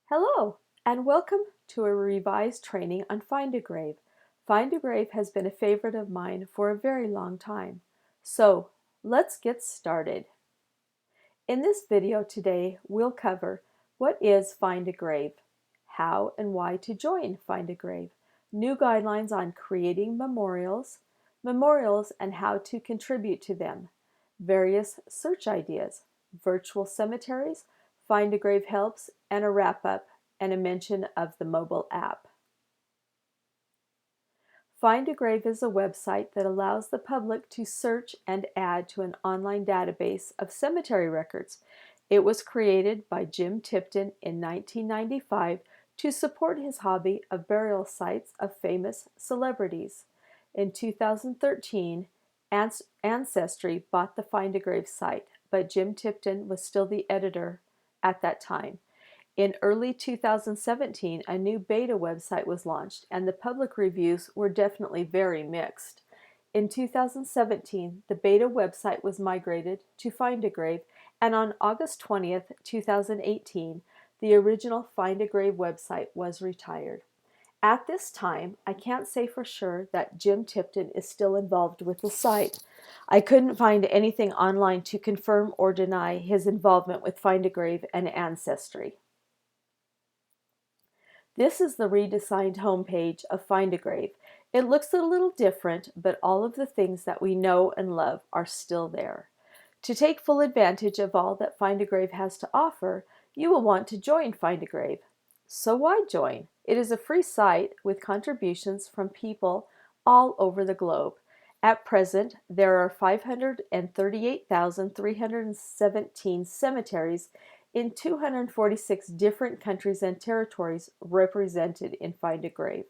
Hello, and welcome to a revised training on Find a Grave. Find a Grave has been a favorite of mine for a very long time. So, let's get started. In this video today, we'll cover what is Find a Grave, how and why to join Find a Grave, new guidelines on creating memorials and how to contribute to them, various search ideas, virtual cemeteries, Find a Grave helps, and a wrap-up and a mention of the mobile app. Find a Grave is a website that allows the public to search and add to an online database of cemetery records. It was created by Jim Tipton in 1995 to support his hobby of burial sites of famous celebrities. In 2013, Ancestry bought the Find a Grave site, but Jim Tipton was still the editor at that time. In early 2017, a new beta website was launched, and the public reviews were definitely very mixed. In 2017, the beta website was migrated to Find a Grave, and on August 20th, 2018, the original Find a Grave website was retired. At this time, I can't say for sure that Jim Tipton is still involved with the site. I couldn't find anything online to confirm or deny his involvement with Find a Grave and Ancestry. This is the redesigned homepage of Find a Grave. It looks a little different, but all of the things that we know and love are still there. To take full advantage of all that Find a Grave has to offer, you will want to join Find a Grave. So why join? It is a free site with contributions from people all over the globe. At present, there are 538,317 cemeteries in 246 different countries and territories represented in Find a Grave.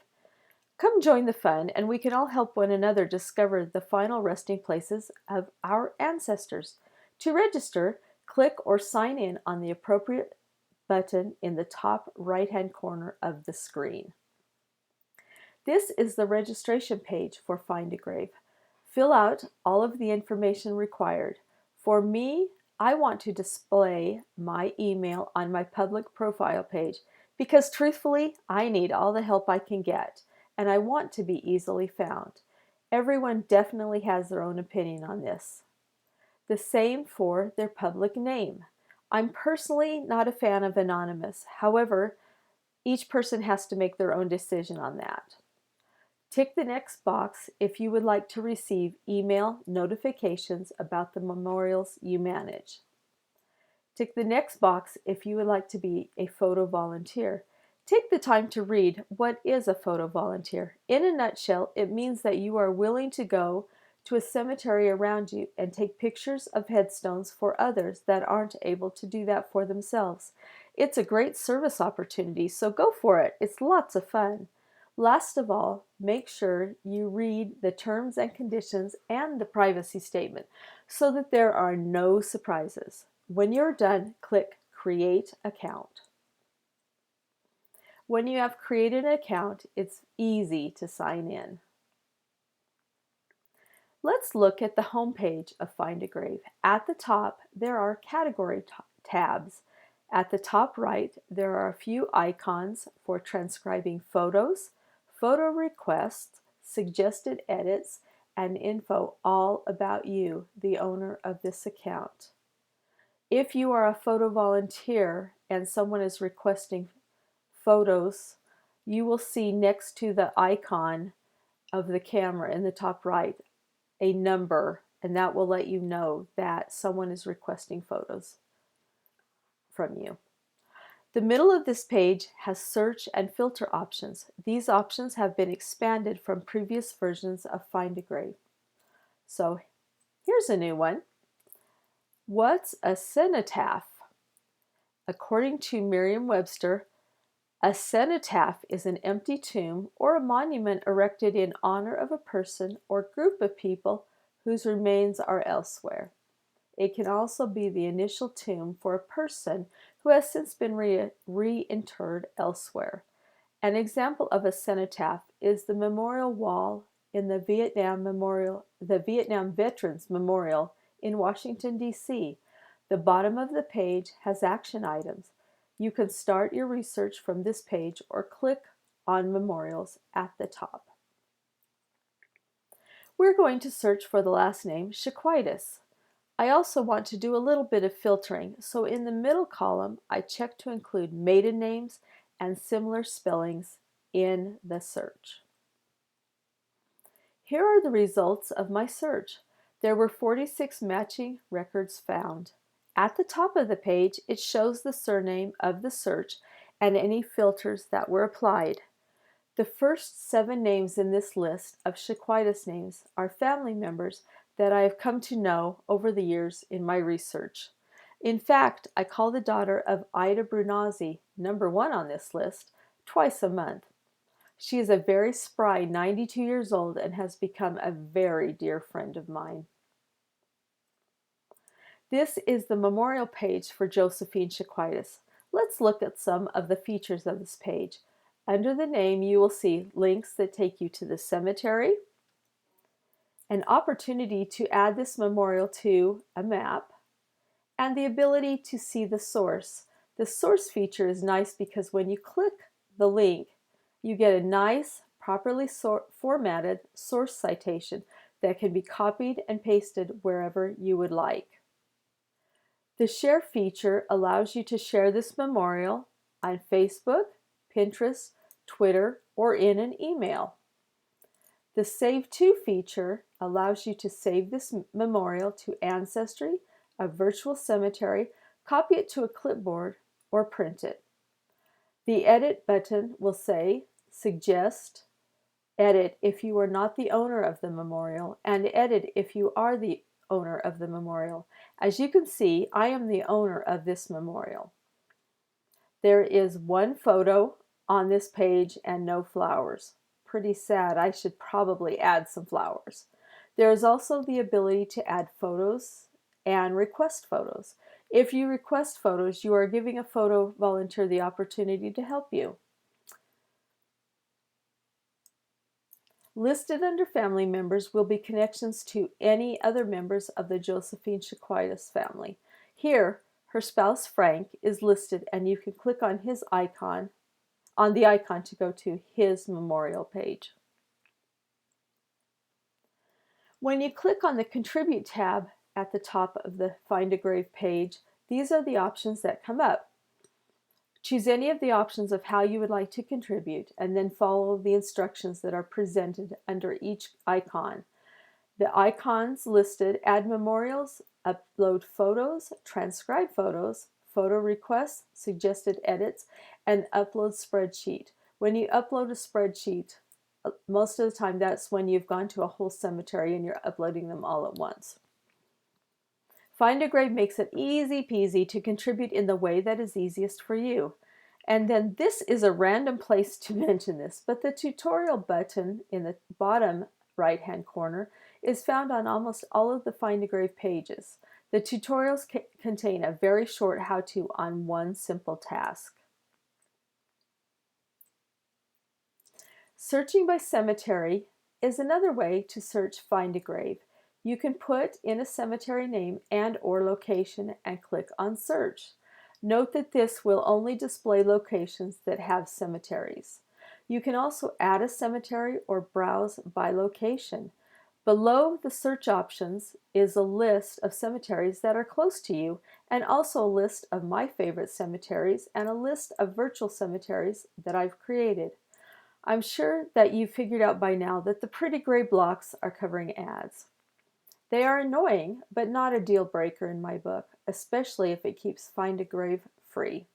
Come join the fun, and we can all help one another discover the final resting places of our ancestors. To register, click or sign in on the appropriate button in the top right-hand corner of the screen. This is the registration page for Find a Grave. Fill out all of the information required. For me, I want to display my email on my public profile page because truthfully, I need all the help I can get, and I want to be easily found. Everyone definitely has their own opinion on this. The same for their public name. I'm personally not a fan of anonymous. However, each person has to make their own decision on that. Tick the next box if you would like to receive email notifications about the memorials you manage. Tick the next box if you would like to be a photo volunteer. Take the time to read what is a photo volunteer. In a nutshell, it means that you are willing to go to a cemetery around you and take pictures of headstones for others that aren't able to do that for themselves. It's a great service opportunity, so go for it. It's lots of fun. Last of all, make sure you read the terms and conditions and the privacy statement so that there are no surprises. When you're done, click Create Account. When you have created an account, it's easy to sign in. Let's look at the home page of Find a Grave. At the top, there are category tabs. At the top right, there are a few icons for transcribing photos, photo requests, suggested edits, and info all about you, the owner of this account. If you are a photo volunteer and someone is requesting photos, you will see next to the icon of the camera in the top right a number, and that will let you know that someone is requesting photos from you. The middle of this page has search and filter options. These options have been expanded from previous versions of Find a Grave. So here's a new one. What's a cenotaph? According to Merriam-Webster, a cenotaph is an empty tomb or a monument erected in honor of a person or group of people whose remains are elsewhere. It can also be the initial tomb for a person who has since been reinterred elsewhere. An example of a cenotaph is the memorial wall in the Vietnam Veterans Memorial in Washington, D.C. The bottom of the page has action items. You can start your research from this page or click on Memorials at the top. We're going to search for the last name Chiquitas. I also want to do a little bit of filtering, so in the middle column, I check to include maiden names and similar spellings in the search. Here are the results of my search. There were 46 matching records found. At the top of the page, it shows the surname of the search and any filters that were applied. The first 7 names in this list of Chiquitas names are family members that I have come to know over the years in my research. In fact, I call the daughter of Ida Brunazzi, number 1 on this list, twice a month. She is a very spry 92 years old and has become a very dear friend of mine. This is the memorial page for Josephine Chiquitas. Let's look at some of the features of this page. Under the name, you will see links that take you to the cemetery, an opportunity to add this memorial to a map, and the ability to see the source. The source feature is nice because when you click the link, you get a nice, properly formatted source citation that can be copied and pasted wherever you would like. The share feature allows you to share this memorial on Facebook, Pinterest, Twitter, or in an email. The Save To feature allows you to save this memorial to Ancestry, a virtual cemetery, copy it to a clipboard, or print it. The Edit button will say, Suggest, Edit if you are not the owner of the memorial, and Edit if you are the owner of the memorial. As you can see, I am the owner of this memorial. There is 1 photo on this page and no flowers. Pretty sad. I should probably add some flowers. There is also the ability to add photos and request photos. If you request photos, you are giving a photo volunteer the opportunity to help you. Listed under family members will be connections to any other members of the Josephine Chiquitas family. Here, her spouse Frank is listed, and you can click on the icon to go to his memorial page. When you click on the Contribute tab at the top of the Find a Grave page, these are the options that come up. Choose any of the options of how you would like to contribute, and then follow the instructions that are presented under each icon. The icons listed add memorials, upload photos, transcribe photos, photo requests, suggested edits, and upload spreadsheet. When you upload a spreadsheet, most of the time that's when you've gone to a whole cemetery and you're uploading them all at once. Find a Grave makes it easy peasy to contribute in the way that is easiest for you. And then this is a random place to mention this, but the tutorial button in the bottom right-hand corner is found on almost all of the Find a Grave pages. The tutorials contain a very short how-to on one simple task. Searching by cemetery is another way to search Find a Grave. You can put in a cemetery name and/or location and click on Search. Note that this will only display locations that have cemeteries. You can also add a cemetery or browse by location. Below the search options is a list of cemeteries that are close to you, and also a list of my favorite cemeteries and a list of virtual cemeteries that I've created. I'm sure that you've figured out by now that the pretty gray blocks are covering ads. They are annoying, but not a deal breaker in my book, especially if it keeps Find a Grave free.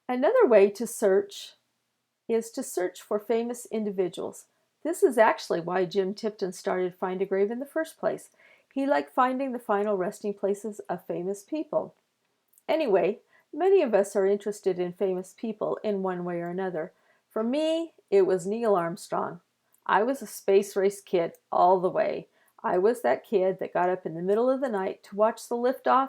Another way to search is to search for famous individuals. This is actually why Jim Tipton started Find a Grave in the first place. He liked finding the final resting places of famous people. Anyway, many of us are interested in famous people in one way or another. For me, it was Neil Armstrong. I was a space race kid all the way. I was that kid that got up in the middle of the night to watch the liftoff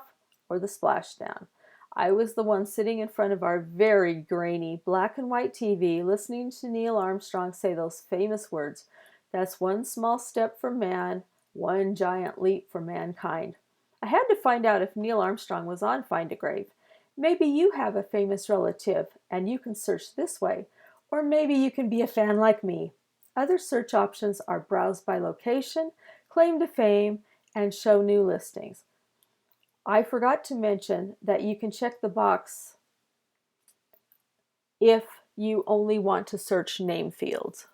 or the splashdown. I was the one sitting in front of our very grainy black and white TV listening to Neil Armstrong say those famous words, "That's one small step for man, one giant leap for mankind." I had to find out if Neil Armstrong was on Find a Grave. Maybe you have a famous relative and you can search this way, or maybe you can be a fan like me. Other search options are browse by location, claim to fame, and show new listings. I forgot to mention that you can check the box if you only want to search name fields.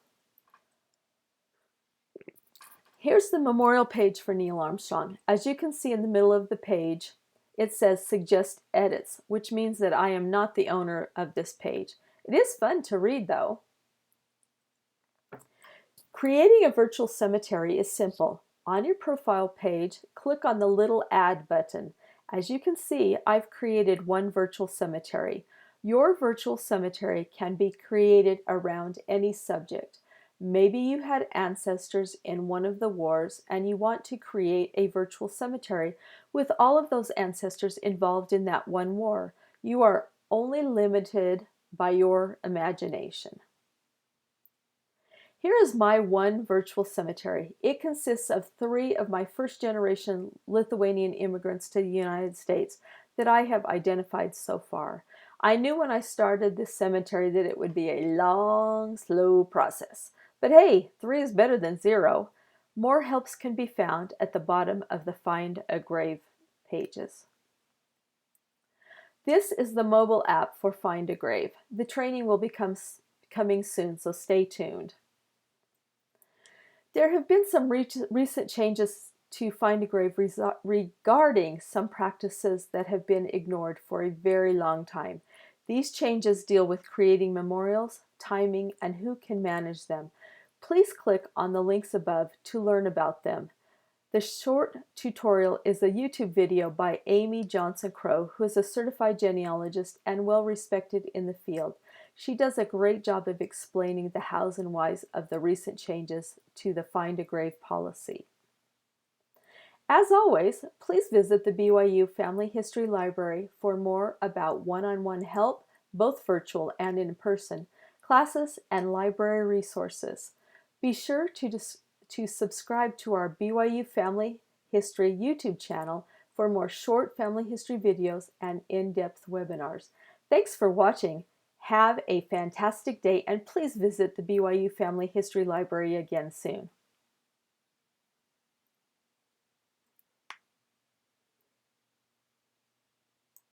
Here's the memorial page for Neil Armstrong. As you can see in the middle of the page, it says Suggest Edits, which means that I am not the owner of this page. It is fun to read, though. Creating a virtual cemetery is simple. On your profile page, click on the little Add button. As you can see, I've created one virtual cemetery. Your virtual cemetery can be created around any subject. Maybe you had ancestors in one of the wars and you want to create a virtual cemetery with all of those ancestors involved in that one war. You are only limited by your imagination. Here is my one virtual cemetery. It consists of 3 of my first-generation Lithuanian immigrants to the United States that I have identified so far. I knew when I started this cemetery that it would be a long, slow process. But hey, 3 is better than 0. More helps can be found at the bottom of the Find a Grave pages. This is the mobile app for Find a Grave. The training will be coming soon, so stay tuned. There have been some recent changes to Find a Grave regarding some practices that have been ignored for a very long time. These changes deal with creating memorials, timing, and who can manage them. Please click on the links above to learn about them. The short tutorial is a YouTube video by Amy Johnson Crow, who is a certified genealogist and well respected in the field. She does a great job of explaining the hows and whys of the recent changes to the Find a Grave policy. As always, please visit the BYU Family History Library for more about one-on-one help, both virtual and in person, classes, and library resources. Be sure to subscribe to our BYU Family History YouTube channel for more short family history videos and in-depth webinars. Thanks for watching. Have a fantastic day, and please visit the BYU Family History Library again soon.